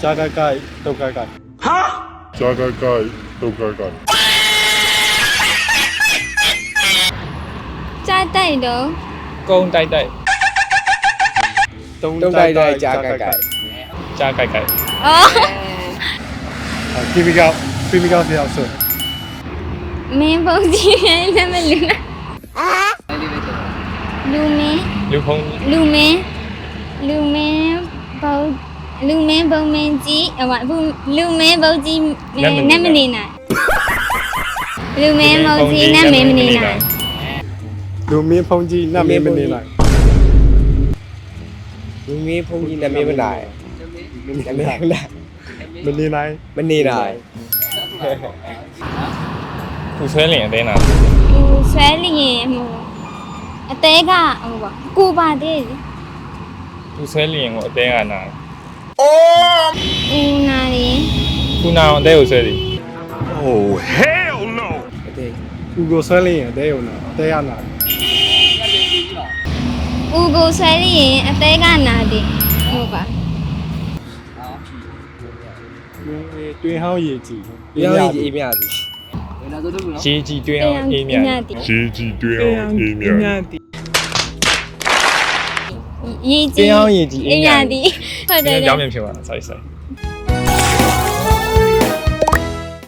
加盖盖都盖盖。加盖盖都盖盖。加带的。公呆呆，东呆呆加盖盖。加盖盖。哦。皮皮膏是要说。没蹦起来，那么流了。လူမင်း လူဖုံး လူမင်းဘုံမင်းကြီးလူမင်းဘုံကြီးနတ်မနေနိုင်လူမင်းဘုံကြီးနတ်မနေနိုင် လူမင်းဖုန်ကြီးနတ်မင်းမနေနိုင် လူမင်းဖုန်ကြီးနာမည်မနိုင်နာမည်မနိုင် မနေနိုင် မနေနိုင် ခုဆွဲလင်အသေးနာ ကိုဆွဲလျင်ဟိုအသေးကဟိုပါကိုပါတဲ့ ခုဆွဲလင်ကိုအသေးကနာ ဦးနာရင် ခုနာအောင်အသေးကိုဆွဲသည် Oh hell no！ အသေး ဦးကိုဆွဲလင်းရင်တဲရုံနာတဲရနာ ဦးကိုဆွဲလျင်အသေးကနာတယ်ဟုတ်ပါ တွင်ဟောင်းရည်ကြီး ပြောင်းကြီးအေးမြသည် ရေကြီးတွင်းအောင်အေးမြ တယ် 阶级对啊，一面。 ရေးကြီး ပြောင်းကြီးအေးမြ အေးရ သည် သည်ဟုတ်တယ် ပြောင်းပြန်ဖြစ်သွားတာ sorry sorry